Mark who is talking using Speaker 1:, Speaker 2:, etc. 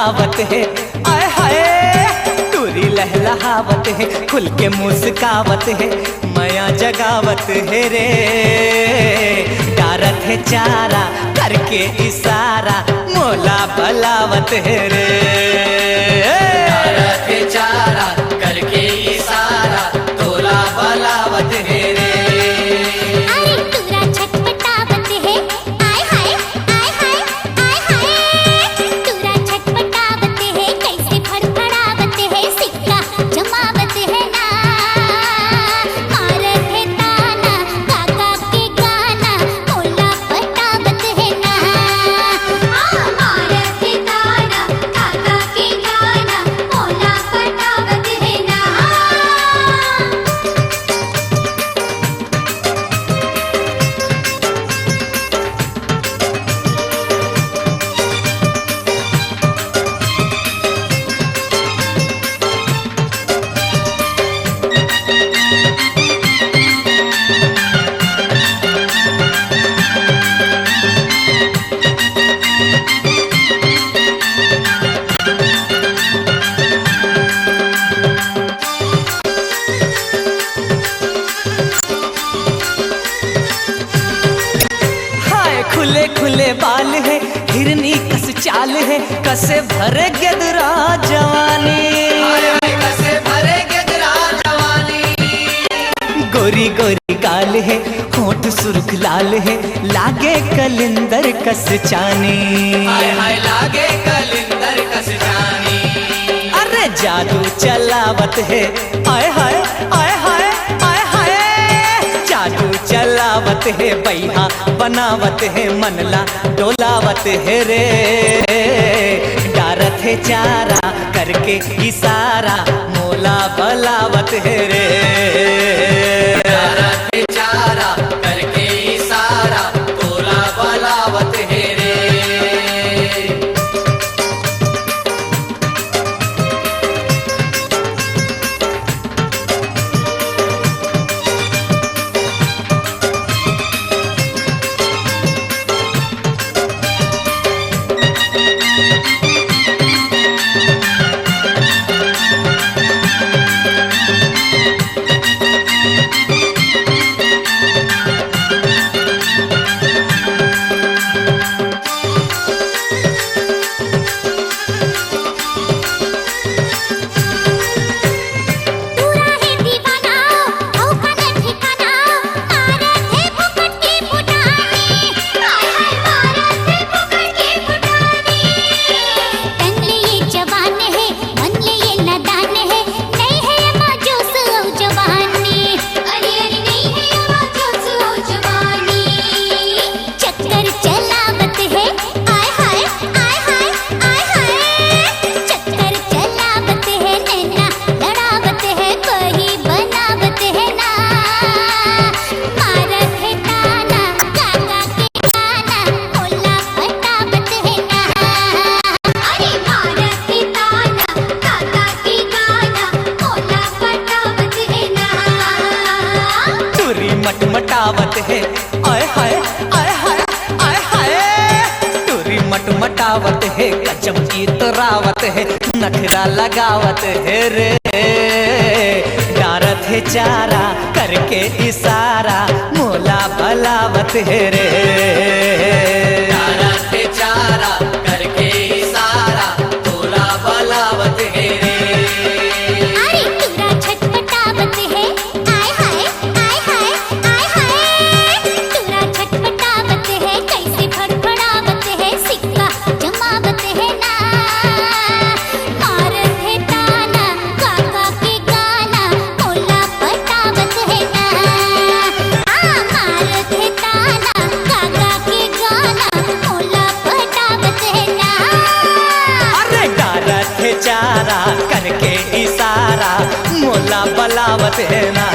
Speaker 1: बलावत है, आय हाय टूरी लहलहावत है, खुल के मुस्कावत है, माया जगावत है रे। डारत है चारा करके इशारा, मोला बलावत है रे।
Speaker 2: डारत है चारा करके इशारा, तोला बलावत है रे।
Speaker 3: अरे तूरा छटपटावत है, आय हाय आय हाय आय हाय तूरा छटपटावत है, कैसे फड़फड़ावत है, सिक्का जमावत है ना। मारत है ताना काका के गाना, मोला पटावत है ना। मारत है ताना काका के गाना, मोला पटावत है ना।
Speaker 1: हाय खुले खुले बाल है, हिरनी कस चाल है, कसे भरे गदरा जवानी।
Speaker 2: हाय हाय कसे भरे गजरा जवानी।
Speaker 1: गोरी गोरी गाल है, होंठ सुर्ख लाल है, लागे कलिंदर कस चानी।
Speaker 2: हाय हाय लागे कलिंदर कस जानी।
Speaker 1: अरे जादू चलावत है, आय हाय आय हाय आय हाय जादू चलावत है, बैहा बनावत है, मनला डोलावत है रे। डारत है चारा करके इशारा, मोला बलावत है रे।
Speaker 2: डारत है चारा करके इशारा, तोला बलावत है रे।
Speaker 3: तूरा है दीवाना औ काना ठिकाना, मारत है फुकट की फुटानी। हाय हाय मारत है फुकट की फुटानी। तन ले ये जवान है, मन ले ये नादान है, नहीं है ये माजूस औ जवानी। अरे अरे नहीं है ये माजूस औ जवानी। चक्कर चलावत है, आय हाय आय हाय आय हाय चक्कर चलावत है, नैना लड़ावत है, कोई बनावत है ना। मारत है ताना काका के गाना, मोला पटावत है ना। अरे मारत है ताना काका के गाना, मोला पटावत है ना।
Speaker 1: टूरी मटमटावत है, आय हाय आय हाय आय हाय टूरी मटमटावत है, गजब इतरावत है, नखरा लगावत है रे। डारत है चारा करके इशारा, मोला बलावत है रे।
Speaker 2: डारत है चारा करके इशारा, तोला बलावत है रे।
Speaker 3: अरे तूरा छटपटावत है, आय हाय आय हाय आय हाय तूरा छटपटावत है, कैसे फड़फड़ावत है, सिक्का जमावत है ना। मारत है ताना काका के गाना, मोला पटावत है ना। मारत है ताना काका के गाना, मोला पटावत है ना।
Speaker 1: अरे डारत है चारा करके इशारा, मोला बलावत है ना।